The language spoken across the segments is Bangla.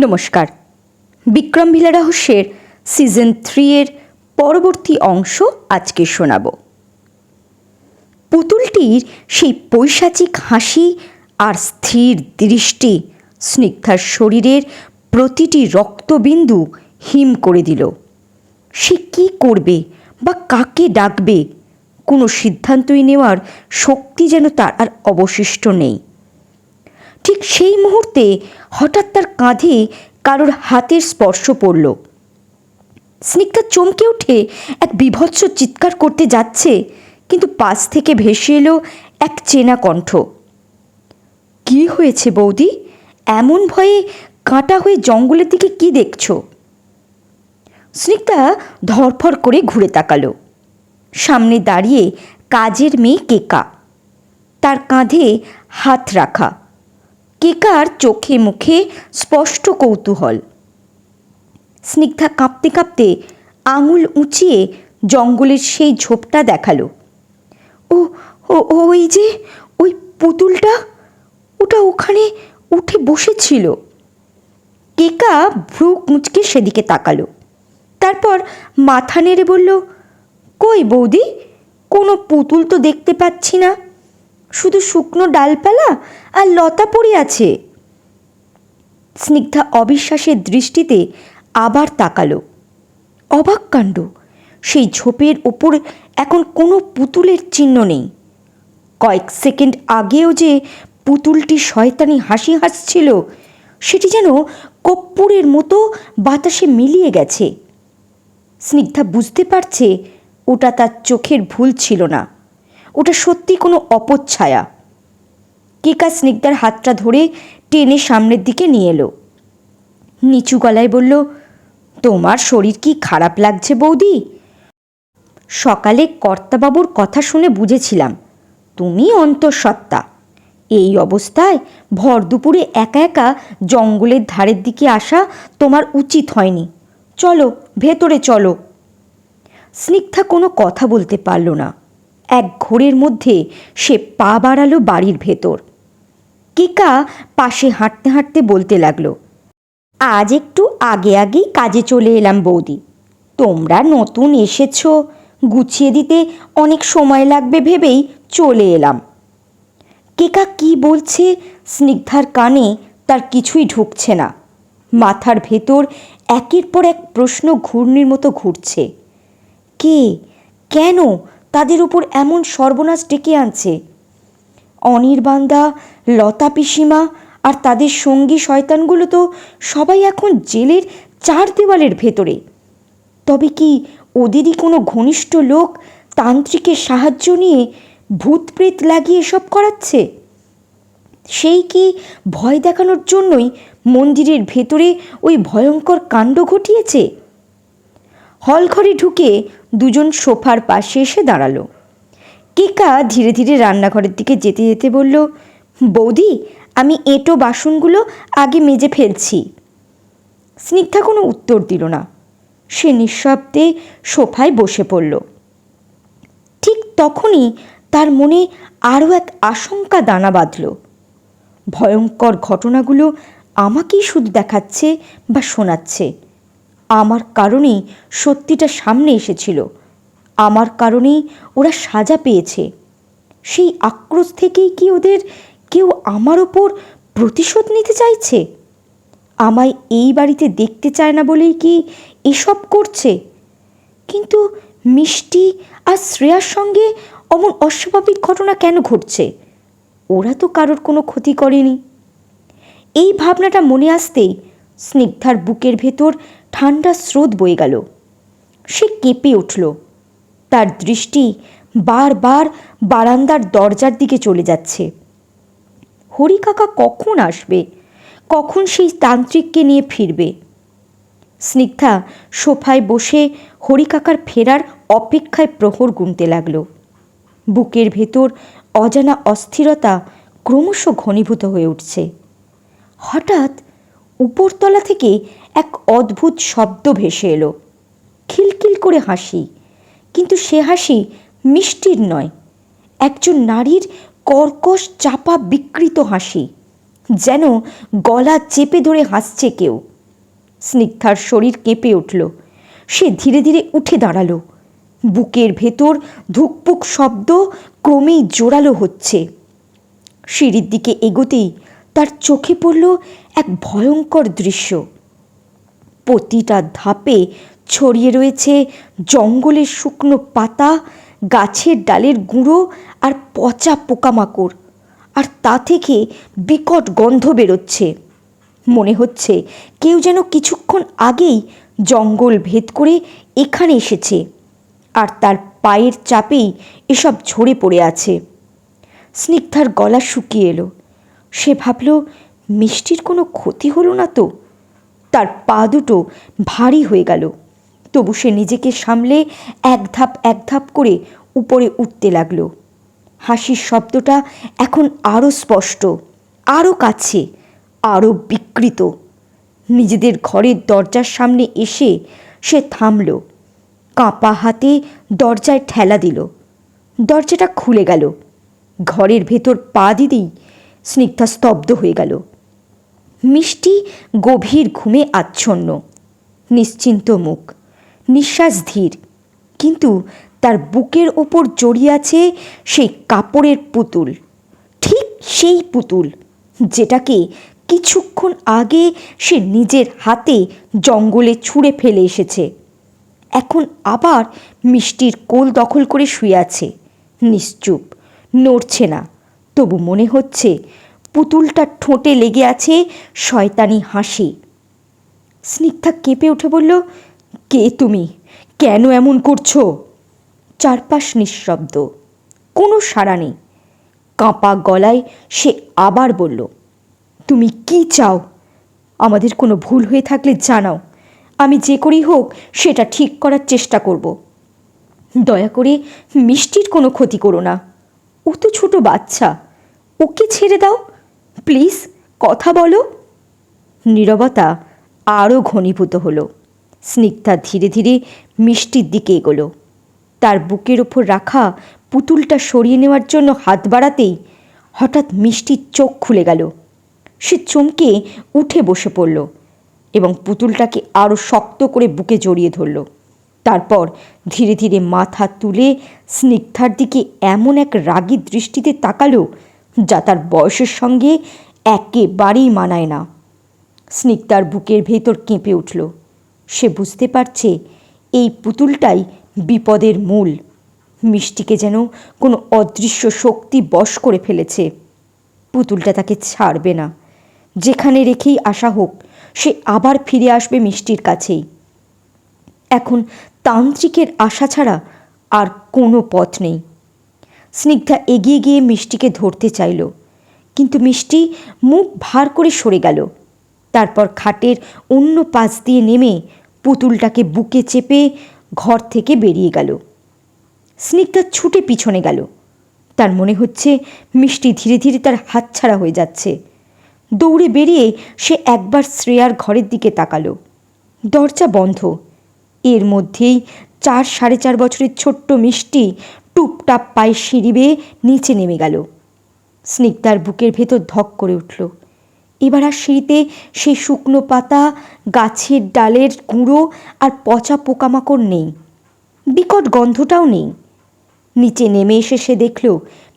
নমস্কার। বিক্রম ভিলা রহস্যের সিজন 3 এর পরবর্তী অংশ আজকে শোনাব। পুতুলটির সেই পৈশাচিক হাসি আর স্থির দৃষ্টি স্নিগ্ধার শরীরের প্রতিটি রক্তবিন্দু হিম করে দিল। সে কী করবে বা কাকে ডাকবে, কোনো সিদ্ধান্তই নেওয়ার শক্তি যেন তার আর অবশিষ্ট নেই। ঠিক সেই মুহূর্তে হঠাৎ তার কাঁধে কারোর হাতের স্পর্শ পড়ল। স্নিগ্ধা চমকে উঠে এক বীভৎস চিৎকার করতে যাচ্ছে, কিন্তু পাশ থেকে ভেসে এলো এক চেনা কণ্ঠ। কি হয়েছে বৌদি? এমন ভয়ে কাঁটা হয়ে জঙ্গলের দিকে কি দেখছো? স্নিগ্ধা ধরফর করে ঘুরে তাকালো। সামনে দাঁড়িয়ে কাজের মেয়ে কেকা, তার কাঁধে হাত রাখা। কেকার চোখে মুখে স্পষ্ট কৌতূহল। স্নিগ্ধা কাঁপতে কাঁপতে আঙুল উঁচিয়ে জঙ্গলের সেই ঝোপটা দেখালো। ও ওই যে ওই পুতুলটা, ওটা ওখানে উঠে বসেছিল। কেকা ভ্রু কুঁচকে সেদিকে তাকালো, তারপর মাথা নেড়ে বলল, কই বৌদি, কোনো পুতুল তো দেখতে পাচ্ছি না, শুধু শুকনো ডালপালা আর লতা পড়ে আছে। স্নিগ্ধা অবিশ্বাসের দৃষ্টিতে আবার তাকালো। অবাক কাণ্ড, সেই ঝোপের ওপর এখন কোনো পুতুলের চিহ্ন নেই। কয়েক সেকেন্ড আগেও যে পুতুলটি শয়তানি হাসি হাসছিল, সেটি যেন কর্পূরের মতো বাতাসে মিলিয়ে গেছে। স্নিগ্ধা বুঝতে পারছে ওটা তার চোখের ভুল ছিল না, ওটা সত্যি কোনো অপচ্ছায়া। কেকা স্নিগ্ধার হাতটা ধরে টেনে সামনের দিকে নিয়ে এলো। নিচু গলায় বলল, তোমার শরীর কি খারাপ লাগছে বৌদি? সকালে কর্তাবাবুর কথা শুনে বুঝেছিলাম তুমি অন্তঃসত্ত্বা। এই অবস্থায় ভর দুপুরে একা একা জঙ্গলের ধারের দিকে আসা তোমার উচিত হয়নি। চলো ভেতরে চলো। স্নিগ্ধা কোনো কথা বলতে পারল না। এক ঘোরের মধ্যে সে পা বাড়ালো বাড়ির ভেতর। কেকা পাশে হাঁটতে হাঁটতে বলতে লাগলো, আজ একটু আগে আগেই কাজে চলে এলাম বৌদি। তোমরা নতুন এসেছো, গুছিয়ে দিতে অনেক সময় লাগবে ভেবেই চলে এলাম। কেকা কি বলছে স্নিগ্ধার কানে তার কিছুই ঢুকছে না। মাথার ভেতর একের পর এক প্রশ্ন ঘূর্ণির মতো ঘুরছে। কে, কেন তাদের উপর এমন সর্বনাশ ডেকে আনছে? অনির্বাণদা, লতা পিসিমা আর তাদের সঙ্গী শয়তানগুলো তো সবাই এখন জেলের 4 দেওয়ালের ভেতরে। তবে কি ওদেরই কোনো ঘনিষ্ঠ লোক তান্ত্রিকের সাহায্য নিয়ে ভূত প্রেত লাগিয়ে এসব করাচ্ছে? সেই কি ভয় দেখানোর জন্যই মন্দিরের ভেতরে ওই ভয়ঙ্কর কাণ্ড ঘটিয়েছে? হলঘরে ঢুকে দুজন সোফার পাশে এসে দাঁড়ালো। কেকা ধীরে ধীরে রান্নাঘরের দিকে যেতে যেতে বলল, বৌদি, আমি এঁটো বাসনগুলো আগে মেজে ফেলছি। স্নিগ্ধা কোনো উত্তর দিল না। সে নিঃশব্দে সোফায় বসে পড়ল। ঠিক তখনই তার মনে আরও এক আশঙ্কা দানা বাঁধল। ভয়ঙ্কর ঘটনাগুলো আমাকেই শুধু দেখাচ্ছে বা শোনাচ্ছে। আমার কারণেই সত্যিটা সামনে এসেছিল, আমার কারণেই ওরা সাজা পেয়েছে। সেই আক্রোশ থেকেই কি ওদের কেউ আমার ওপর প্রতিশোধ নিতে চাইছে? আমায় এই বাড়িতে দেখতে চায় না বলেই কি এসব করছে? কিন্তু মিষ্টি আর শ্রেয়ার সঙ্গে অমন অস্বাভাবিক ঘটনা কেন ঘটছে? ওরা তো কারোর কোনো ক্ষতি করেনি। এই ভাবনাটা মনে আসতেই স্নিগ্ধার বুকের ভেতর ঠান্ডা স্রোত বয়ে গেল। সে কেঁপে উঠল। তার দৃষ্টি বারবার বারান্দার দরজার দিকে চলে যাচ্ছে। হরি কাকা কখন আসবে? কখন সেই তান্ত্রিককে নিয়ে ফিরবে? স্নিগ্ধা সোফায় বসে হরি কাকার ফেরার অপেক্ষায় প্রহর গুনতে লাগল। বুকের ভেতর অজানা অস্থিরতা ক্রমশ ঘনীভূত হয়ে উঠছে। হঠাৎ উপরতলা থেকে এক অদ্ভুত শব্দ ভেসে এলো। খিলখিল করে হাসি, কিন্তু সে হাসি মিষ্টির নয়, একজন নারীর কর্কশ চাপা বিকৃত হাসি। যেন গলা চেপে ধরে হাসছে কেউ। স্নিগ্ধার শরীর কেঁপে উঠল। সে ধীরে ধীরে উঠে দাঁড়ালো। বুকের ভেতর ধুকপুক শব্দ ক্রমেই জোরালো হচ্ছে। সিঁড়ির দিকে এগোতেই তার চোখে পড়ল এক ভয়ঙ্কর দৃশ্য। প্রতিটা ধাপে ছড়িয়ে রয়েছে জঙ্গলের শুকনো পাতা, গাছের ডালের গুঁড়ো আর পচা পোকামাকড়, আর তা থেকে বিকট গন্ধ বেরোচ্ছে। মনে হচ্ছে কেউ যেন কিছুক্ষণ আগেই জঙ্গল ভেদ করে এখানে এসেছে, আর তার পায়ের চাপেই এসব ঝরে পড়ে আছে। স্নিগ্ধার গলা শুকিয়ে এলো। সে ভাবল, মিষ্টির কোনো ক্ষতি হলো না তো? তার পা দুটো ভারী হয়ে গেল। তবু সে নিজেকে সামলে এক ধাপ করে উপরে উঠতে লাগলো। হাসির শব্দটা এখন আরও স্পষ্ট, আরও কাছে, আরও বিকৃত। নিজেদের ঘরের দরজার সামনে এসে সে থামল। কাঁপা হাতে দরজায় ঠেলা দিল। দরজাটা খুলে গেল। ঘরের ভেতর পা দিতেই স্নিগ্ধা স্তব্ধ হয়ে গেল। মিষ্টি গভীর ঘুমে আচ্ছন্ন, নিশ্চিন্ত মুখ, নিঃশ্বাস ধীর, কিন্তু তার বুকের ওপর জড়িয়ে আছে সেই কাপড়ের পুতুল, ঠিক সেই পুতুল যেটাকে কিছুক্ষণ আগে সে নিজের হাতে জঙ্গলে ছুঁড়ে ফেলে এসেছে। এখন আবার মিষ্টির কোল দখল করে শুয়ে আছে, নিশ্চুপ, নড়ছে না। তবু মনে হচ্ছে পুতুলটার ঠোঁটে লেগে আছে শয়তানি হাসি। স্নিগ্ধা কেঁপে উঠে বলল, কে তুমি? কেন এমন করছো? চারপাশ নিঃশব্দ, কোনো সাড়া নেই। কাঁপা গলায় সে আবার বলল, তুমি কি চাও? আমাদের কোনো ভুল হয়ে থাকলে জানাও, আমি যে করেই হোক সেটা ঠিক করার চেষ্টা করব। দয়া করে মিষ্টির কোনো ক্ষতি করো না, ও তো ছোট বাচ্চা, ওকে ছেড়ে দাও প্লিজ, কথা বলো। নীরবতা আরও ঘনীভূত হলো। স্নিগ্ধা ধীরে ধীরে মিষ্টির দিকে এগোলো। তার বুকের ওপর রাখা পুতুলটা সরিয়ে নেওয়ার জন্য হাত বাড়াতেই হঠাৎ মিষ্টির চোখ খুলে গেল। সে চমকে উঠে বসে পড়ল এবং পুতুলটাকে আরও শক্ত করে বুকে জড়িয়ে ধরল। তারপর ধীরে ধীরে মাথা তুলে স্নিগ্ধার দিকে এমন এক রাগী দৃষ্টিতে তাকালো যা তার বয়সের সঙ্গে একেবারেই মানায় না। স্নিগ্ধার বুকের ভেতর কেঁপে উঠল। সে বুঝতে পারছে এই পুতুলটাই বিপদের মূল। মিষ্টিকে যেন কোনো অদৃশ্য শক্তি বশ করে ফেলেছে। পুতুলটা তাকে ছাড়বে না। যেখানে রেখেই আসা হোক, সে আবার ফিরে আসবে মিষ্টির কাছেই। এখন তান্ত্রিকের আশা ছাড়া আর কোনো পথ নেই। স্নিগ্ধা এগিয়ে গিয়ে মিষ্টিকে ধরতে চাইল, কিন্তু মিষ্টি মুখ ভার করে সরে গেল। তারপর খাটের অন্য পাশ দিয়ে নেমে পুতুলটাকে বুকে চেপে ঘর থেকে বেরিয়ে গেল। স্নিগ্ধা ছুটে পিছনে গেল। তার মনে হচ্ছে মিষ্টি ধীরে ধীরে তার হাতছাড়া হয়ে যাচ্ছে। দৌড়ে বেরিয়ে সে একবার শ্রেয়ার ঘরের দিকে তাকালো। দরজা বন্ধ। এর মধ্যেই 4-4.5 বছরের ছোট্ট মিষ্টি টুপটাপ পায়ে সিঁড়ি বেয়ে নিচে নেমে গেল। স্নিগ্ধার বুকের ভেতর ধক করে উঠল। এবার আর সিঁড়িতে সেই শুকনো পাতা, গাছের ডালের গুঁড়ো আর পচা পোকামাকড় নেই। বিকট গন্ধটাও নেই। নিচে নেমে এসে সে দেখল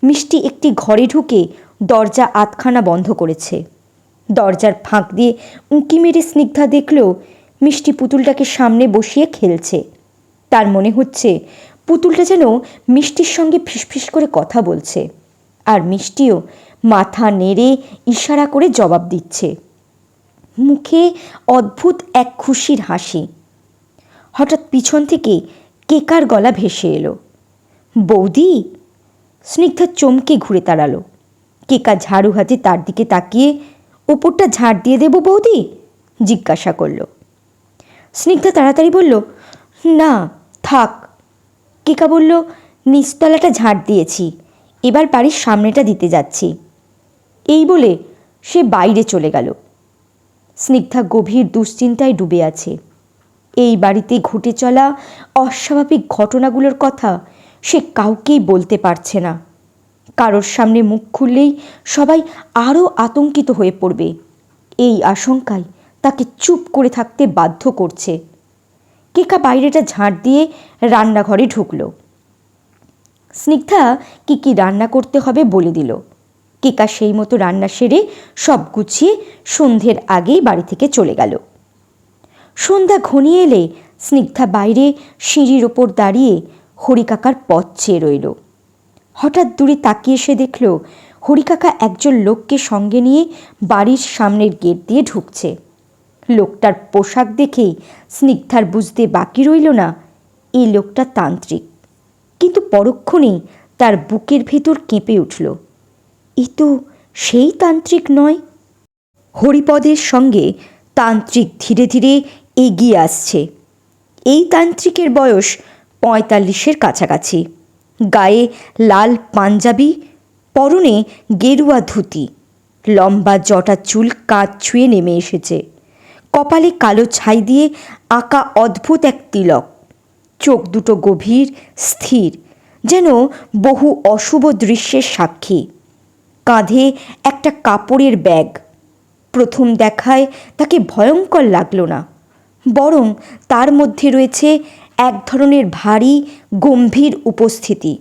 মিষ্টি একটি ঘরে ঢুকে দরজা আধখানা বন্ধ করেছে। দরজার ফাঁক দিয়ে উঁকি মেরে স্নিগ্ধা দেখল মিষ্টি পুতুলটাকে সামনে বসিয়ে খেলছে। তার মনে হচ্ছে পুতুলটা যেন মিষ্টির সঙ্গে ফিসফিস করে কথা বলছে, আর মিষ্টিও মাথা নেড়ে ইশারা করে জবাব দিচ্ছে। মুখে অদ্ভুত এক খুশির হাসি। হঠাৎ পিছন থেকে কেকার গলা ভেসে এলো, বৌদি। স্নিগ্ধা চমকে ঘুরে দাঁড়ালো। কেকা ঝাড়ু হাতে তার দিকে তাকিয়ে, ওপরটা ঝাড় দিয়ে দেবো বৌদি? জিজ্ঞাসা করল। স্নিগ্ধা তাড়াতাড়ি বলল, না থাক। কেকা বলল, নিচতলাটা ঝাড় দিয়েছি, এবার বাড়ির সামনেটা দিতে যাচ্ছি। এই বলে সে বাইরে চলে গেল। স্নিগ্ধা গভীর দুশ্চিন্তায় ডুবে আছে। এই বাড়িতে ঘটে চলা অস্বাভাবিক ঘটনাগুলোর কথা সে কাউকেই বলতে পারছে না। কারোর সামনে মুখ খুললেই সবাই আরও আতঙ্কিত হয়ে পড়বে, এই আশঙ্কায় তাকে চুপ করে থাকতে বাধ্য করছে। কেকা বাইরেটা ঝাঁট দিয়ে রান্নাঘরে ঢুকল। স্নিগ্ধা কি কি রান্না করতে হবে বলে দিল। কেকা সেই মতো রান্না সেরে সব গুছিয়ে সন্ধ্যের আগেই বাড়ি থেকে চলে গেল। সন্ধ্যা ঘনিয়ে এলে স্নিগ্ধা বাইরে সিঁড়ির ওপর দাঁড়িয়ে হরিকাকার পথ চেয়ে রইল। হঠাৎ দূরে তাকিয়ে সে দেখল হরিকাকা একজন লোককে সঙ্গে নিয়ে বাড়ির সামনের গেট দিয়ে ঢুকছে। লোকটার পোশাক দেখেই স্নিগ্ধার বুঝতে বাকি রইল না এই লোকটা তান্ত্রিক, কিন্তু পরক্ষণেই তার বুকের ভেতর কেঁপে উঠল, এ তো সেই তান্ত্রিক নয়। হরিপদের সঙ্গে তান্ত্রিক ধীরে ধীরে এগিয়ে আসছে। এই তান্ত্রিকের বয়স 45-এর কাছাকাছি। গায়ে লাল পাঞ্জাবি, পরনে গেরুয়া ধুতি, লম্বা জটা চুল কাঁধ ছুঁয়ে নেমে এসেছে, কপালে কালো ছাই দিয়ে আঁকা অদ্ভুত এক তিলক, চোখ দুটো গভীর স্থির, যেন বহু অশুভ দৃশ্যের সাক্ষী। কাঁধে একটা কাপড়ের ব্যাগ। প্রথম দেখায় তাকে ভয়ঙ্কর লাগলো না, বরং তার মধ্যে রয়েছে এক ধরনের ভারী গম্ভীর উপস্থিতি,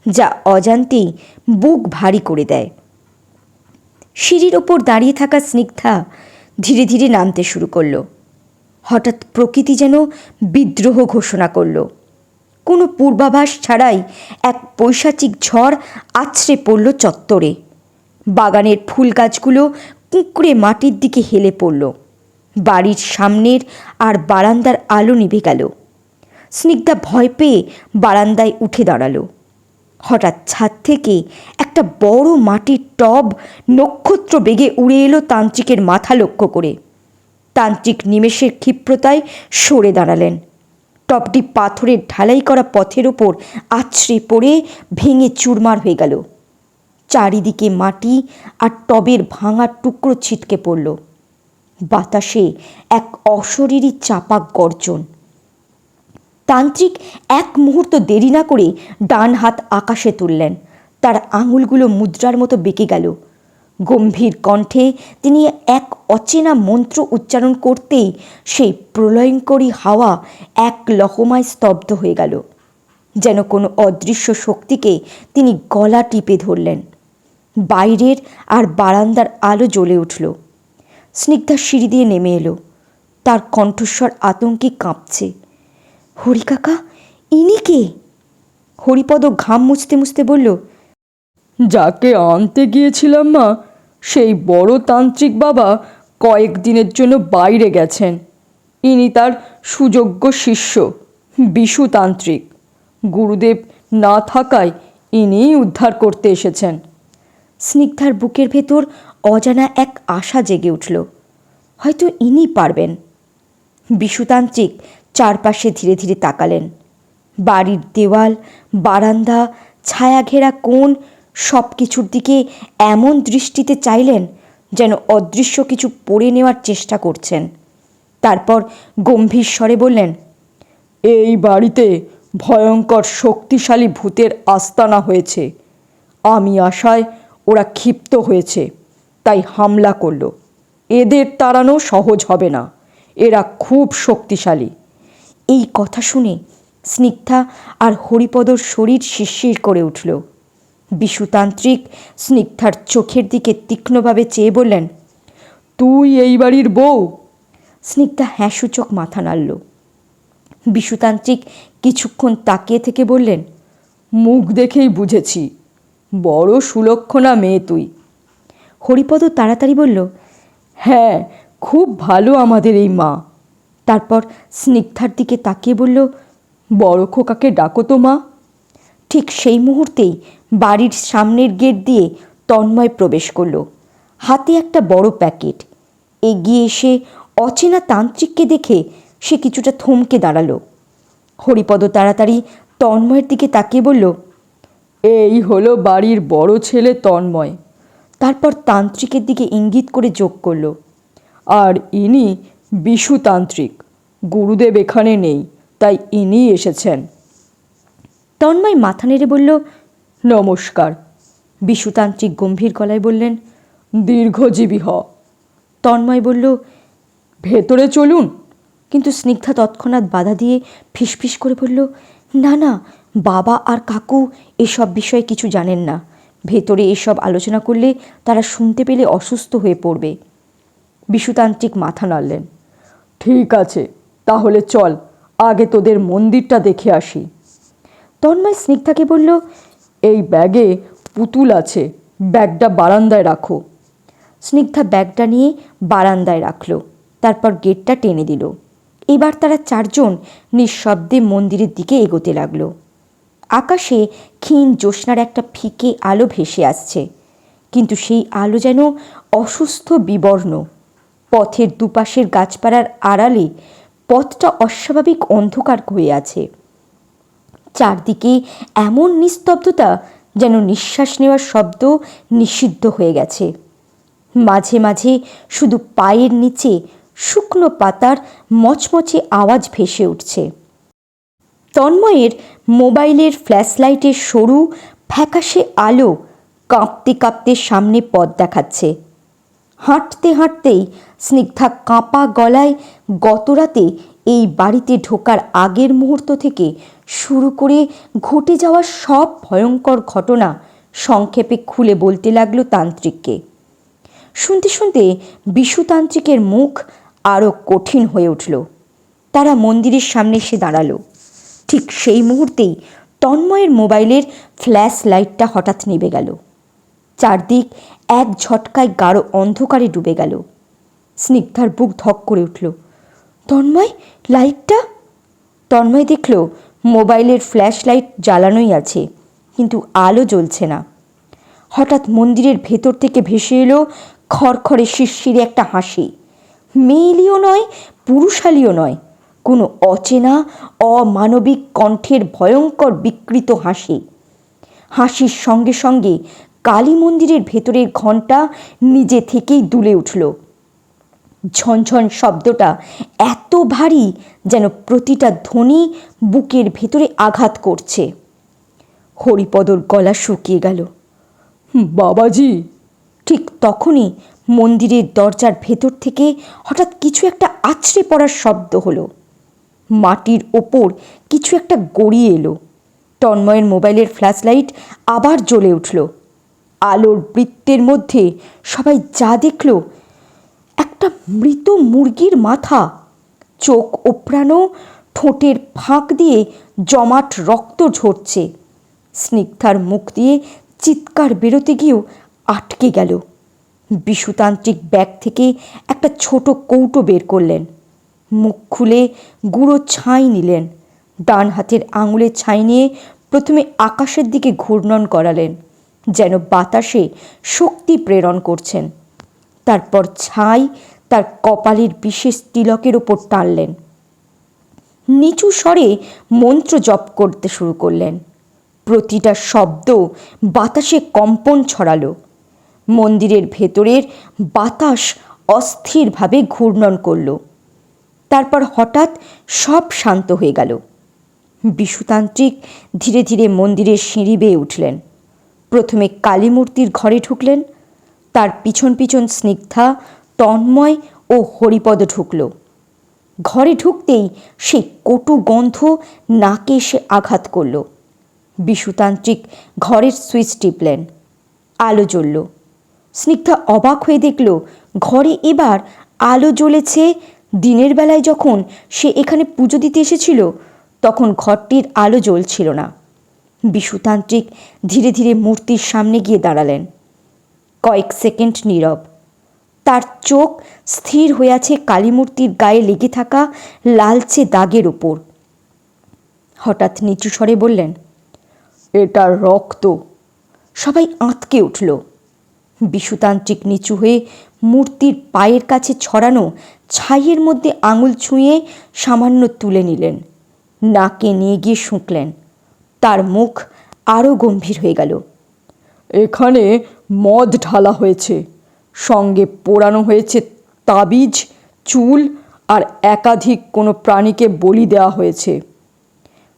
যা অজান্তেই বুক ভারী করে দেয়। সিঁড়ির ওপর দাঁড়িয়ে থাকা স্নিগ্ধা ধীরে ধীরে নামতে শুরু করলো। হঠাৎ প্রকৃতি যেন বিদ্রোহ ঘোষণা করল। কোনো পূর্বাভাস ছাড়াই এক পৈশাচিক ঝড় আছড়ে পড়ল চত্বরে। বাগানের ফুল গাছগুলো কুঁকড়ে মাটির দিকে হেলে পড়ল। বাড়ির সামনের আর বারান্দার আলো নিভে গেল। স্নিগ্ধা ভয় পেয়ে বারান্দায় উঠে দাঁড়ালো। হঠাৎ ছাদ থেকে একটা বড় মাটির টব নক্ষত্র বেগে উড়ে এলো তান্ত্রিকের মাথা লক্ষ্য করে। তান্ত্রিক নিমেষের ক্ষিপ্রতায় সরে দাঁড়ালেন। টবটি পাথরের ঢালাই করা পথের ওপর আছড়ে পড়ে ভেঙে চুরমার হয়ে গেল। চারিদিকে মাটি আর টবের ভাঙা টুকরো ছিটকে পড়ল। বাতাসে এক অশরীরী চাপা গর্জন। তান্ত্রিক এক মুহূর্ত দেরি না করে ডান হাত আকাশে তুললেন। তার আঙুলগুলো মুদ্রার মতো বেঁকে গেল। গম্ভীর কণ্ঠে তিনি এক অচেনা মন্ত্র উচ্চারণ করতেই সেই প্রলয়ঙ্করী হাওয়া এক লহমায় স্তব্ধ হয়ে গেল। যেন কোনো অদৃশ্য শক্তিকে তিনি গলা টিপে ধরলেন। বাইরের আর বারান্দার আলো জ্বলে উঠল। স্নিগ্ধা সিঁড়ি দিয়ে নেমে এলো। তার কণ্ঠস্বর আতঙ্কে কাঁপছে। হরিকাকা, ইনি কে? হরিপদ ঘাম মুছতে মুছতে বলল, যাকে আনতে গিয়েছিলাম মা, সেই বড় তান্ত্রিক বাবা কয়েকদিনের জন্য বাইরে গেছেন। ইনি তার সুযোগ্য শিষ্য বিশু তান্ত্রিক। গুরুদেব না থাকায় ইনিই উদ্ধার করতে এসেছেন। স্নিগ্ধার বুকের ভেতর অজানা এক আশা জেগে উঠল, হয়তো ইনি পারবেন। বিশুতান্ত্রিক চারপাশে ধীরে ধীরে তাকালেন। বাড়ির দেওয়াল, বারান্দা, ছায়া ঘেরা কোণ সব কিছুর দিকে এমন দৃষ্টিতে চাইলেন যেন অদৃশ্য কিছু পড়ে নেওয়ার চেষ্টা করছেন। তারপর গম্ভীর স্বরে বললেন, এই বাড়িতে ভয়ঙ্কর শক্তিশালী ভূতের আস্তানা হয়েছে। আমি আশায় ওরা ক্ষিপ্ত হয়েছে, তাই হামলা করলো। এদের তাড়ানো সহজ হবে না, এরা খুব শক্তিশালী। এই কথা শুনে স্নিগ্ধা আর হরিপদর শরীর শিরশির করে উঠল। বিশুতান্ত্রিক স্নিগ্ধার চোখের দিকে তীক্ষ্ণভাবে চেয়ে বললেন, তুই এই বাড়ির বউ? স্নিগ্ধা হ্যাঁসূচক মাথা নাড়ল। বিশুতান্ত্রিক কিছুক্ষণ তাকিয়ে থেকে বললেন, মুখ দেখেই বুঝেছি, বড় সুলক্ষণা মেয়ে তুই। হরিপদ তাড়াতাড়ি বলল, হ্যাঁ, খুব ভালো আমাদের এই মা। তারপর স্নিগ্ধার দিকে তাকিয়ে বলল, বড় খোকাকে ডাকো তো মা। ঠিক সেই মুহূর্তেই বাড়ির সামনের গেট দিয়ে তন্ময় প্রবেশ করল। হাতে একটা বড় প্যাকেট। এগিয়ে এসে অচেনা তান্ত্রিককে দেখে সে কিছুটা থমকে দাঁড়ালো। হরিপদ তাড়াতাড়ি তন্ময়ের দিকে তাকিয়ে বলল, এই হলো বাড়ির বড় ছেলে তন্ময়। তারপর তান্ত্রিকের দিকে ইঙ্গিত করে যোগ করল, আর ইনি বিশু তান্ত্রিক। গুরুদেব এখানে নেই, তাই ইনি এসেছেন। তন্ময় মাথা নেড়ে বলল, নমস্কার। বিশুতান্ত্রিক গম্ভীর গলায় বললেন, দীর্ঘজীবী হ। তন্ময় বলল, ভেতরে চলুন। কিন্তু স্নিগ্ধা তৎক্ষণাৎ বাধা দিয়ে ফিসফিস করে বলল, না না, বাবা আর কাকু এসব বিষয়ে কিছু জানেন না। ভেতরে এসব আলোচনা করলে তারা শুনতে পেলে অসুস্থ হয়ে পড়বে। বিশুতান্ত্রিক মাথা নাড়লেন। ঠিক আছে, তাহলে চল, আগে তোদের মন্দিরটা দেখে আসি। তন্ময় স্নিগ্ধাকে বলল, এই ব্যাগে পুতুল আছে, ব্যাগটা বারান্দায় রাখো। স্নিগ্ধা ব্যাগটা নিয়ে বারান্দায় রাখল, তারপর গেটটা টেনে দিল। এবার তারা চারজন নিঃশব্দে মন্দিরের দিকে এগোতে লাগলো। আকাশে ক্ষীণ জ্যোৎস্নার একটা ফিকে আলো ভেসে আসছে, কিন্তু সেই আলো যেন অসুস্থ বিবর্ণ। পথের দুপাশের গাছপালার আড়ালে পথটা অস্বাভাবিক অন্ধকার হয়ে আছে। চারদিকে এমন নিস্তব্ধতা যেন নিঃশ্বাস নেওয়ার শব্দ নিষিদ্ধ হয়ে গেছে। মাঝে মাঝে শুধু পায়ের নিচে শুকনো পাতার মচমচে আওয়াজ ভেসে উঠছে। তন্ময়ের মোবাইলের ফ্ল্যাশ লাইটের সরু ফ্যাকাশে আলো কাঁপতে কাঁপতে সামনে পথ দেখাচ্ছে। হাঁটতে হাঁটতেই স্নিগ্ধা কাঁপা গলায় গতরাতে এই বাড়িতে ঢোকার আগের মুহূর্ত থেকে শুরু করে ঘটে যাওয়া সব ভয়ঙ্কর ঘটনা সংক্ষেপে খুলে বলতে লাগলো তান্ত্রিককে। শুনতে শুনতে বিশুতান্ত্রিকের মুখ আরও কঠিন হয়ে উঠল। তারা মন্দিরের সামনে এসে দাঁড়ালো। ঠিক সেই মুহূর্তেই তন্ময়ের মোবাইলের ফ্ল্যাশ লাইটটা হঠাৎ নিভে গেল। চারদিক এক ঝটকায় গাঢ় অন্ধকারে ডুবে গেল। স্নিগ্ধার বুক ধক করে উঠল। তন্ময়, লাইটটা! তন্ময় দেখল মোবাইলের ফ্ল্যাশ লাইট জ্বালানোই আছে, কিন্তু আলো জ্বলছে না। হঠাৎ মন্দিরের ভেতর থেকে ভেসে এলো খড়খড়ে শিরশিরে একটা হাসি। মেয়েলিও নয়, পুরুষালিও নয়, কোনো অচেনা অমানবিক কণ্ঠের ভয়ঙ্কর বিকৃত হাসি। হাসির সঙ্গে সঙ্গে কালী মন্দিরের ভেতরের ঘণ্টা নিজে থেকেই দুলে উঠল। ঝনঝন শব্দটা এত ভারী যেন প্রতিটা ধ্বনি বুকের ভেতরে আঘাত করছে। হরিপদর গলা শুকিয়ে গেল। বাবাজি! ঠিক তখনই মন্দিরের দরজার ভেতর থেকে হঠাৎ কিছু একটা আছড়ে পড়ার শব্দ হলো। মাটির ওপর কিছু একটা গড়িয়ে এলো। তন্ময়ের মোবাইলের ফ্ল্যাশ লাইট আবার জ্বলে উঠল। আলোর বৃত্তের মধ্যে সবাই যা দেখল, একটা মৃত মুরগির মাথা, চোখ ওপড়ানো, ঠোঁটের ফাঁক দিয়ে জমাট রক্ত ঝরছে। স্নিগ্ধার মুখ দিয়ে চিৎকার বেরোতে গিয়েও আটকে গেল। বিশুতান্ত্রিক ব্যাগ থেকে একটা ছোট কৌটো বের করলেন। মুখ খুলে গুঁড়ো ছাই নিলেন। ডান হাতের আঙুলে ছাই নিয়ে প্রথমে আকাশের দিকে ঘূর্ণন করালেন, যেন বাতাসে শক্তি প্রেরণ করছেন। তারপর ছাই তার কপালের বিশেষ তিলকের ওপর টানলেন। নিচু স্বরে মন্ত্র জপ করতে শুরু করলেন। প্রতিটা শব্দ বাতাসে কম্পন ছড়ালো। মন্দিরের ভেতরের বাতাস অস্থিরভাবে ঘূর্ণন করল। তারপর হঠাৎ সব শান্ত হয়ে গেল। বিশুতান্ত্রিক ধীরে ধীরে মন্দিরের সিঁড়ি বেয়ে উঠলেন। প্রথমে কালী মূর্তির ঘরে ঢুকলেন, তার পিছন পিছন স্নিগ্ধা, তন্ময় ও হরিপদ ঢুকল। ঘরে ঢুকতেই সেই কটু গন্ধ নাকে এসে আঘাত করল। বিশুতান্ত্রিক ঘরের সুইচ টিপলেন। আলো জ্বলল। স্নিগ্ধা অবাক হয়ে দেখল ঘরে এবার আলো জ্বলেছে। দিনের বেলায় যখন সে এখানে পুজো দিতে এসেছিল তখন ঘরটির আলো জ্বলছিল না। বিশুতান্ত্রিক ধীরে ধীরে মূর্তির সামনে গিয়ে দাঁড়ালেন। কয়েক সেকেন্ড নীরব। তার চোখ স্থির হয়ে আছে কালী মূর্তির গায়ে লেগে থাকা লালচে দাগের ওপর। হঠাৎ নিচু স্বরে বললেন, এটা রক্ত। সবাই আঁতকে উঠল। বিশুতান্ত্রিক নিচু হয়ে মূর্তির পায়ের কাছে ছড়ানো ছাইয়ের মধ্যে আঙুল ছুঁয়ে সামান্য তুলে নিলেন। নাকে নিয়ে গিয়ে শুঁকলেন। তার মুখ আরও গম্ভীর হয়ে গেল। এখানে মদ ঢালা হয়েছে, সঙ্গে পোড়ানো হয়েছে তাবিজ, চুল আর একাধিক কোনো প্রাণীকে বলি দেওয়া হয়েছে।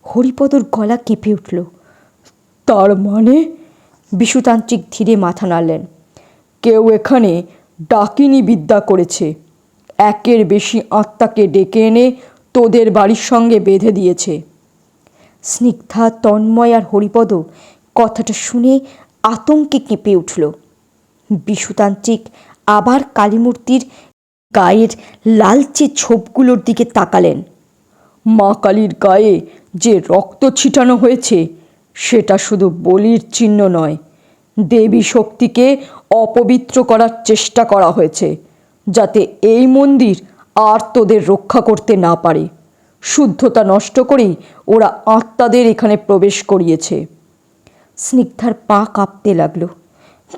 হরিপদর গলা কেঁপে উঠল। তার মানে? বিশুতান্ত্রিক ধীরে মাথা নাড়লেন। কেউ এখানে ডাকিনী বিদ্যা করেছে, একের বেশি আত্মাকে ডেকে এনে তোদের বাড়ির সঙ্গে বেঁধে দিয়েছে। স্নিগ্ধা, তন্ময় আর হরিপদ কথাটা শুনে আতঙ্কে কেঁপে উঠল। বিশুতান্ত্রিক আবার কালীমূর্তির গায়ের লালচে ছোপগুলোর দিকে তাকালেন। মা কালীর গায়ে যে রক্ত ছিটানো হয়েছে সেটা শুধু বলির চিহ্ন নয়, দেবী শক্তিকে অপবিত্র করার চেষ্টা করা হয়েছে, যাতে এই মন্দির আর তোদের রক্ষা করতে না পারে। শুদ্ধতা নষ্ট করেই ওরা আত্মাদের এখানে প্রবেশ করিয়েছে। স্নিগ্ধার পা কাঁপতে লাগলো।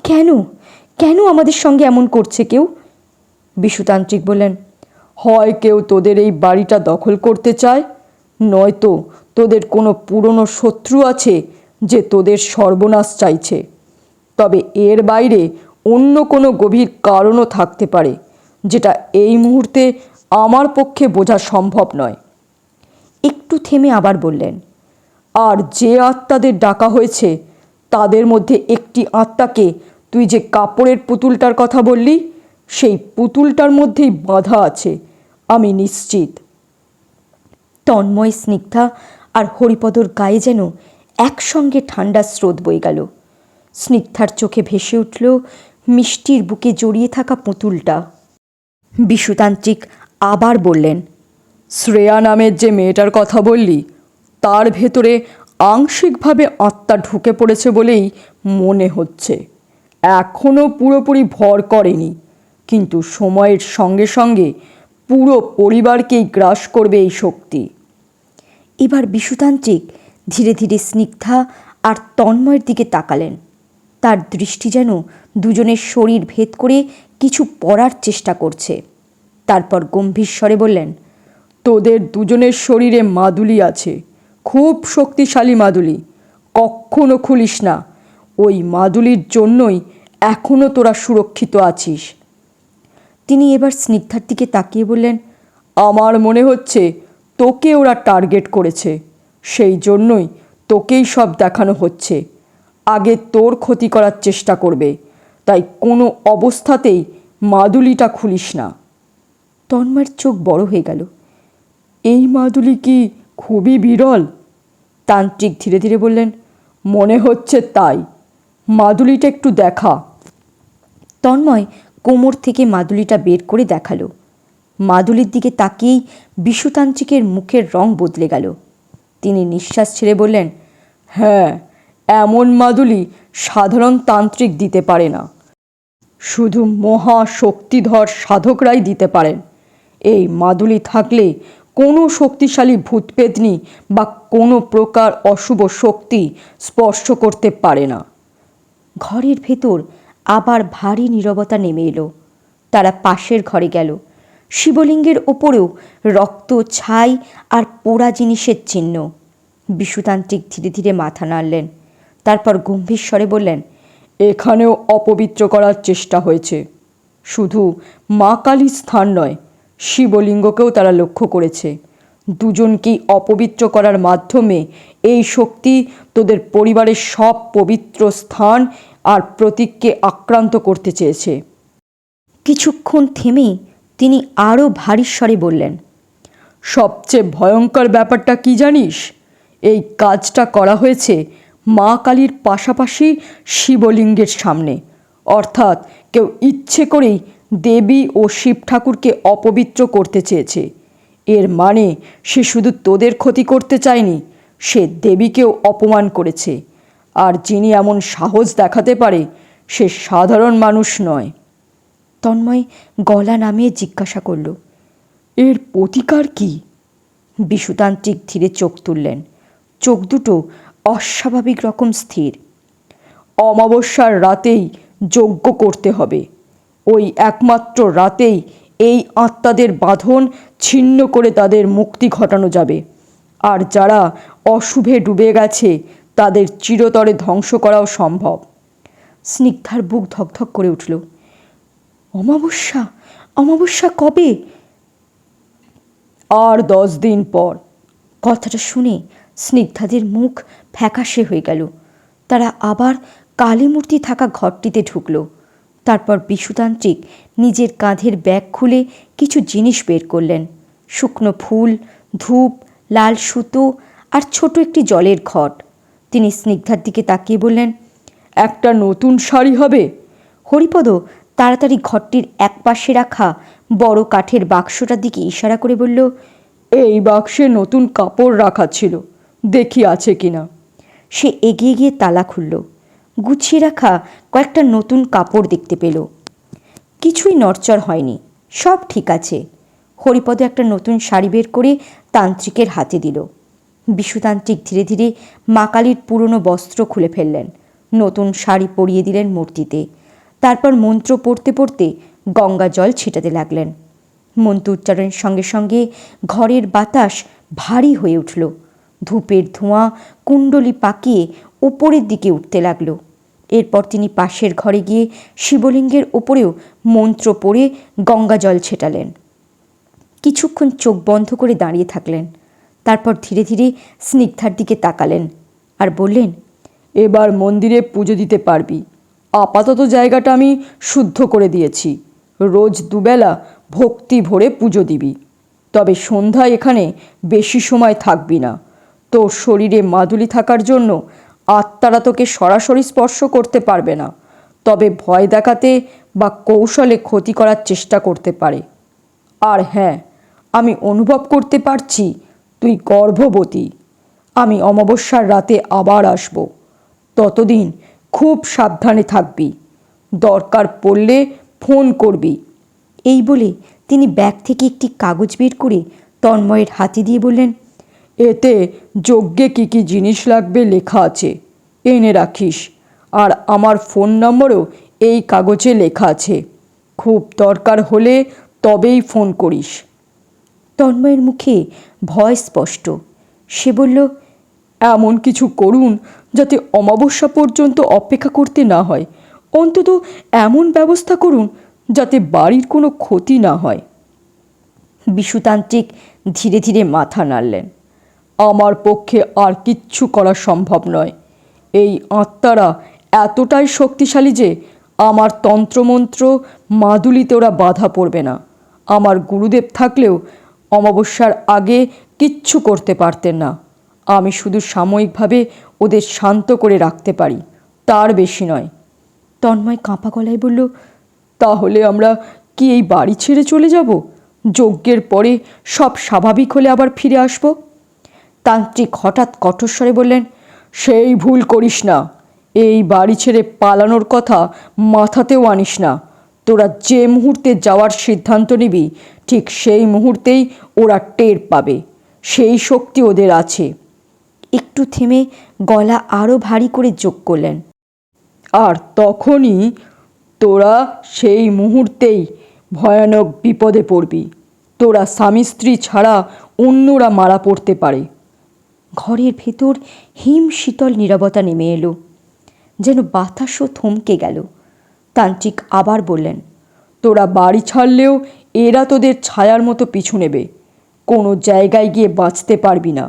কেন কেন আমাদের সঙ্গে এমন করছে কেউ? বিশুতান্ত্রিক বললেন, হয় কেউ তোদের এই বাড়িটা দখল করতে চায়, নয়তো তোদের কোনো পুরনো শত্রু আছে যে তোদের সর্বনাশ চাইছে। তবে এর বাইরে অন্য কোনো গভীর কারণও থাকতে পারে, যেটা এই মুহূর্তে আমার পক্ষে বোঝা সম্ভব নয়। একটু থেমে আবার বললেন, আর যে আত্মাদের ডাকা হয়েছে তাদের মধ্যে একটি আত্মাকে তুই যে কাপড়ের পুতুলটার কথা বললি, সেই পুতুলটার মধ্যেই বাঁধা আছে, আমি নিশ্চিত। তন্ময়, স্নিগ্ধা আর হরিপদর গায়ে যেন একসঙ্গে ঠান্ডা স্রোত বয়ে গেল। স্নিগ্ধার চোখে ভেসে উঠল মিষ্টির বুকে জড়িয়ে থাকা পুতুলটা। বিশুতান্ত্রিক আবার বললেন, শ্রেয়া নামের যে মেয়েটার কথা বললি, তার ভেতরে আংশিকভাবে আত্মা ঢুকে পড়েছে বলেই মনে হচ্ছে। এখনও পুরোপুরি ভর করেনি, কিন্তু সময়ের সঙ্গে সঙ্গে পুরো পরিবারকেই গ্রাস করবে এই শক্তি। এবার বিশুতান্ত্রিক ধীরে ধীরে স্নিগ্ধা আর তন্ময়ের দিকে তাকালেন। তার দৃষ্টি যেন দুজনের শরীর ভেদ করে কিছু পড়ার চেষ্টা করছে। তারপর গম্ভীর স্বরে বললেন, তোদের দুজনের শরীরে মাদুলি আছে, খুব শক্তিশালী মাদুলি, কখনো খুলিস না। ওই মাদুলির জন্যই এখনও তোরা সুরক্ষিত আছিস। তিনি এবার স্নিগ্ধার দিকে তাকিয়ে বললেন, আমার মনে হচ্ছে তোকে ওরা টার্গেট করেছে, সেই জন্যই তোকেই সব দেখানো হচ্ছে। আগে তোর ক্ষতি করার চেষ্টা করবে, তাই কোনো অবস্থাতেই মাদুলিটা খুলিস না। তন্ময়ের চোখ বড় হয়ে গেল। এই মাদুলি কি খুবই বিরল? তান্ত্রিক ধীরে ধীরে বললেন, মনে হচ্ছে তাই। মাদুলিটা একটু দেখা। তন্ময় কোমর থেকে মাদুলিটা বের করে দেখালো। মাদুলির দিকে তাকিয়েই বিশুতান্ত্রিকের মুখের রং বদলে গেল। তিনি নিঃশ্বাস ছেড়ে বললেন, হ্যাঁ, এমন মাদুলি সাধারণ তান্ত্রিক দিতে পারে না, শুধু মহা শক্তিধর সাধকরাই দিতে পারেন। এই মাদুলি থাকলে কোনো শক্তিশালী ভূতপেতনি বা কোনো প্রকার অশুভ শক্তি স্পর্শ করতে পারে না। ঘরের ভেতর আবার ভারী নীরবতা নেমে এলো। তারা পাশের ঘরে গেল। শিবলিঙ্গের ওপরেও রক্ত, ছাই আর পোড়া জিনিসের চিহ্ন। বিশুতান্ত্রিক ধীরে ধীরে মাথা নাড়লেন। তারপর গম্ভীর স্বরে বললেন, এখানেও অপবিত্র করার চেষ্টা হয়েছে। শুধু মা কালীর স্থান নয়, শিবলিঙ্গকেও তারা লক্ষ্য করেছে। দুজনকেই অপবিত্র করার মাধ্যমে এই শক্তি তোদের পরিবারের সব পবিত্র স্থান আর প্রতীককে আক্রান্ত করতে চেয়েছে। কিছুক্ষণ থেমে তিনি আরও ভারী স্বরে বললেন, সবচেয়ে ভয়ঙ্কর ব্যাপারটা কি জানিস? এই কাজটা করা হয়েছে মা কালীর পাশাপাশি শিবলিঙ্গের সামনে। অর্থাৎ কেউ ইচ্ছে করেই দেবী ও শিব ঠাকুরকে অপবিত্র করতে চেয়েছে। এর মানে সে শুধু তোদের ক্ষতি করতে চায়নি, সে দেবীকেও অপমান করেছে। আর যিনি এমন সাহস দেখাতে পারে সে সাধারণ মানুষ নয়। তন্ময় গলা নামিয়ে জিজ্ঞাসা করল, এর প্রতিকার কি? বিশুতান্ত্রিক ধীরে চোখ তুললেন। চোখ দুটো অস্বাভাবিক রকম স্থির। অমাবস্যার রাতেই যজ্ঞ করতে হবে। ওই একমাত্র রাতেই এই আত্মাদের বাঁধন ছিন্ন করে তাদের মুক্তি ঘটানো যাবে। আর যারা অশুভে ডুবে গেছে তাদের চিরতরে ধ্বংস করাও সম্ভব। স্নিগ্ধার বুক ধকধক করে উঠল। অমাবস্যা? অমাবস্যা কবে? আর 10 দিন পর। কথাটা শুনে স্নিগ্ধাদের মুখ ফ্যাকাশে হয়ে গেল। তারা আবার কালী মূর্তি থাকা ঘরটিতে ঢুকল। তারপর বিশুতান্ত্রিক নিজের কাঁধের ব্যাগ খুলে কিছু জিনিস বের করলেন। শুকনো ফুল, ধূপ, লাল সুতো আর ছোট একটি জলের ঘট। তিনি স্নিগ্ধার দিকে তাকিয়ে বললেন, একটা নতুন শাড়ি হবে? হরিপদ তাড়াতাড়ি ঘরটির একপাশে রাখা বড় কাঠের বাক্সটার দিকে ইশারা করে বলল, এই বাক্সে নতুন কাপড় রাখা ছিল, দেখি আছে কিনা। সে এগিয়ে গিয়ে তালা খুলল। গুছিয়ে রাখা কয়েকটা নতুন কাপড় দেখতে পেল। কিছুই নড়চড় হয়নি, সব ঠিক আছে। হরিপদ একটা নতুন শাড়ি বের করে তান্ত্রিকের হাতে দিল। বিশুতান্ত্রিক ধীরে ধীরে মা কালীর পুরনো বস্ত্র খুলে ফেললেন, নতুন শাড়ি পরিয়ে দিলেন মূর্তিতে। তারপর মন্ত্র পড়তে পড়তে গঙ্গা জল ছিটাতে লাগলেন। মন্ত্র উচ্চারণের সঙ্গে সঙ্গে ঘরের বাতাস ভারী হয়ে উঠল। ধূপের ধোঁয়া কুণ্ডলি পাকিয়ে উপরের দিকে উঠতে লাগলো। এরপর তিনি পাশের ঘরে গিয়ে শিবলিঙ্গের ওপরেও মন্ত্র পড়ে গঙ্গা জল ছেটালেন। কিছুক্ষণ চোখ বন্ধ করে দাঁড়িয়ে থাকলেন। তারপর ধীরে ধীরে স্নিগ্ধার দিকে তাকালেন আর বললেন, এবার মন্দিরে পুজো দিতে পারবি। আপাতত জায়গাটা আমি শুদ্ধ করে দিয়েছি। রোজ দুবেলা ভক্তি ভরে পুজো দিবি। তবে সন্ধ্যায় এখানে বেশি সময় থাকবি না। তোর শরীরে মাদুলি থাকার জন্য আত্মারা তোকে সরাসরি স্পর্শ করতে পারবে না, তবে ভয় দেখাতে বা কৌশলে ক্ষতি করার চেষ্টা করতে পারে। আর হ্যাঁ, আমি অনুভব করতে পারছি তুই গর্ভবতী। আমি অমাবস্যার রাতে আবার আসব। ততদিন খুব সাবধানে থাকবি। দরকার পড়লে ফোন করবি। এই বলে তিনি ব্যাগ থেকে একটি কাগজ বের করে তন্ময়ের হাতে দিয়ে বললেন, এতে যজ্ঞে কী কী জিনিস লাগবে লেখা আছে, এনে রাখিস। আর আমার ফোন নম্বরও এই কাগজে লেখা আছে। খুব দরকার হলে তবেই ফোন করিস। তন্ময়ের মুখে ভয় স্পষ্ট। সে বলল, এমন কিছু করুন যাতে অমাবস্যা পর্যন্ত অপেক্ষা করতে না হয়। অন্তত এমন ব্যবস্থা করুন যাতে বাড়ির কোনো ক্ষতি না হয়। বিশুতান্ত্রিক ধীরে ধীরে মাথা নাড়লেন। আমার পক্ষে আর কিচ্ছু করা সম্ভব নয়। এই আত্মারা এতটাই শক্তিশালী যে আমার তন্ত্রমন্ত্র মাদুলিতে ওরা বাধা পড়বে না। আমার গুরুদেব থাকলেও অমাবস্যার আগে কিচ্ছু করতে পারতেন না। আমি শুধু সাময়িকভাবে ওদের শান্ত করে রাখতে পারি, তার বেশি নয়। তন্ময় কাঁপা গলায় বলল, তাহলে আমরা কি এই বাড়ি ছেড়ে চলে যাব? যজ্ঞের পরে সব স্বাভাবিক হলে আবার ফিরে আসব। তান্ত্রিক হঠাৎ কঠোরস্বরে বললেন, সেই ভুল করিস না। এই বাড়ি ছেড়ে পালানোর কথা মাথাতেও আনিস না। তোরা যে মুহূর্তে যাওয়ার সিদ্ধান্ত নিবি, ঠিক সেই মুহূর্তেই ওরা টের পাবে। সেই শক্তি ওদের আছে। একটু থেমে গলা আরও ভারী করে যোগ করলেন, আর তখনই তোরা সেই মুহূর্তেই ভয়ানক বিপদে পড়বি। তোরা স্বামী স্ত্রী ছাড়া অন্যরা মারা পড়তে পারে। ঘরের ভেতর হিম শীতল নীরবতা নেমে এলো, যেন বাতাসও থমকে গেল। তান্ত্রিক আবার বললেন, তোরা বাড়ি ছাড়লেও এরা তোদের ছায়ার মতো পিছু নেবে। কোনো জায়গায় গিয়ে বাঁচতে পারবি না।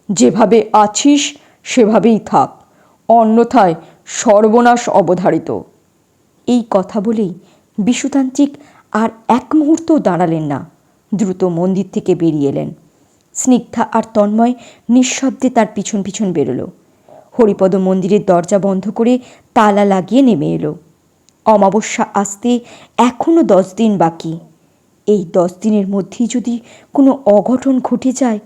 যেভাবে আছিস সেভাবেই থাক, অন্যথায় সর্বনাশ অবধারিত। এই কথা বলেই বিশুতান্ত্রিক আর এক মুহূর্তও দাঁড়ালেন না, দ্রুত মন্দির থেকে বেরিয়ে এলেন। স্নিগ্ধা আর তন্ময় নিঃশব্দে তার পিছন পিছন বেরোলো। হরিপদ মন্দিরের দরজা বন্ধ করে তালা লাগিয়ে নেমে এলো। অমাবস্যা আসতে এখনও 10 দিন বাকি। এই 10 দিনের মধ্যেই যদি কোনো অঘটন ঘটে যায়,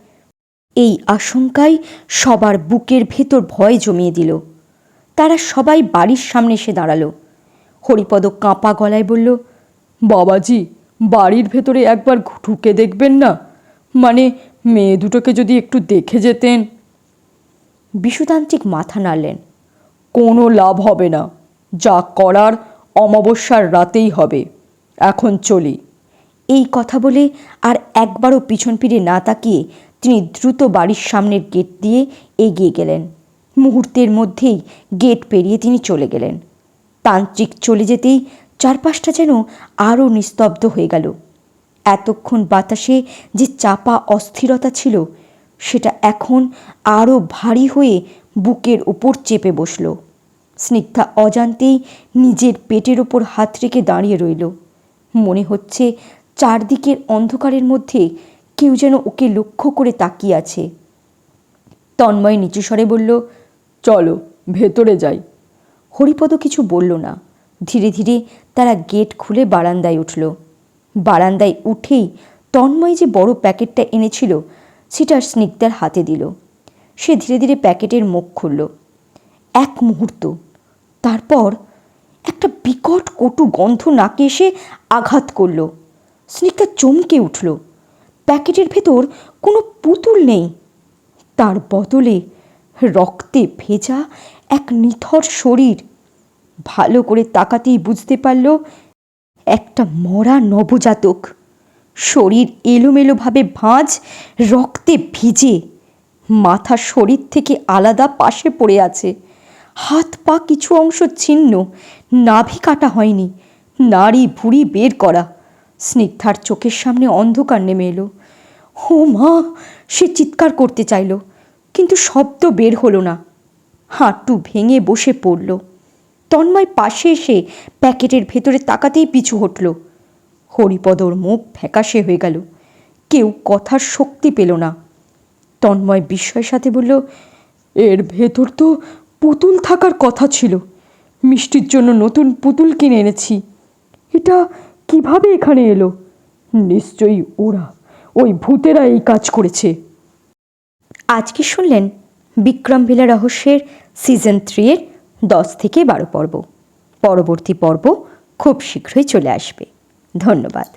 এই আশঙ্কায় সবার বুকের ভেতর ভয় জমিয়ে দিল। তারা সবাই বাড়ির সামনে এসে দাঁড়ালো। হরিপদ কাঁপা গলায় বলল, বাবাজি, বাড়ির ভেতরে একবার ঢুকে দেখবেন না? মানে মেয়ে দুটোকে যদি একটু দেখে যেতেন। বিশুতান্ত্রিক মাথা নাড়লেন। কোনো লাভ হবে না। যা করার অমাবস্যার রাতেই হবে। এখন চলি। এই কথা বলে আর একবারও পিছন ফিরে না তাকিয়ে তিনি দ্রুত বাড়ির সামনের গেট দিয়ে এগিয়ে গেলেন। মুহূর্তের মধ্যেই গেট পেরিয়ে তিনি চলে গেলেন। তান্ত্রিক চলে যেতেই চারপাশটা যেন আরও নিস্তব্ধ হয়ে গেল। এতক্ষণ বাতাসে যে চাপা অস্থিরতা ছিল, সেটা এখন আরও ভারী হয়ে বুকের উপর চেপে বসল। স্নিগ্ধা অজান্তেই নিজের পেটের ওপর হাত রেখে দাঁড়িয়ে রইল। মনে হচ্ছে চারদিকের অন্ধকারের মধ্যে কেউ যেন ওকে লক্ষ্য করে তাকিয়ে আছে। তন্ময় নিচু স্বরে বলল, চলো ভেতরে যাই। হরিপদ কিছু বলল না। ধীরে ধীরে তারা গেট খুলে বারান্দায় উঠল। বারান্দায় উঠেই তন্ময় যে বড় প্যাকেটটা এনেছিল সেটা স্নিগ্ধার হাতে দিল। সে ধীরে ধীরে প্যাকেটের মুখ খুলল। এক মুহূর্ত, তারপর একটা বিকট কটু গন্ধ নাকে এসে আঘাত করল। স্নিগ্ধা চমকে উঠল। প্যাকেটের ভেতর কোনো পুতুল নেই, তার বদলে রক্তে ভেজা এক নিথর শরীর। ভালো করে তাকাতেই বুঝতে পারল একটা মরা নবজাতক। শরীর এলোমেলোভাবে ভাঁজ, রক্তে ভিজে, মাথা শরীর থেকে আলাদা পাশে পড়ে আছে। হাত পা কিছু অংশ ছিন্ন, নাভি কাটা হয়নি, নাড়ি ভুঁড়ি বের করা। স্নিগ্ধার চোখের সামনে অন্ধকার নেমে এলো। ও মা! সে চিৎকার করতে চাইল, কিন্তু শব্দ বের হলো না। হাঁটু ভেঙে বসে পড়ল। তন্ময় পাশে এসে প্যাকেটের ভেতরে তাকাতেই পিছু হটল। হরিপদর মুখ ফ্যাকাশে হয়ে গেল। কেউ কথার শক্তি পেল না। তন্ময় বিস্ময়ের সাথে বলল, এর ভেতর তো পুতুল থাকার কথা ছিল। মিষ্টির জন্য নতুন পুতুল কিনে এনেছি। এটা কিভাবে এখানে এলো? নিশ্চয়ই ওই ভূতেরা এই কাজ করেছে। আজকে শুনলেন বিক্রম ভিলা রহস্যের সিজন 3 এর 10 থেকে 12 পর্ব। পরবর্তী পর্ব খুব শীঘ্রই চলে আসবে। ধন্যবাদ।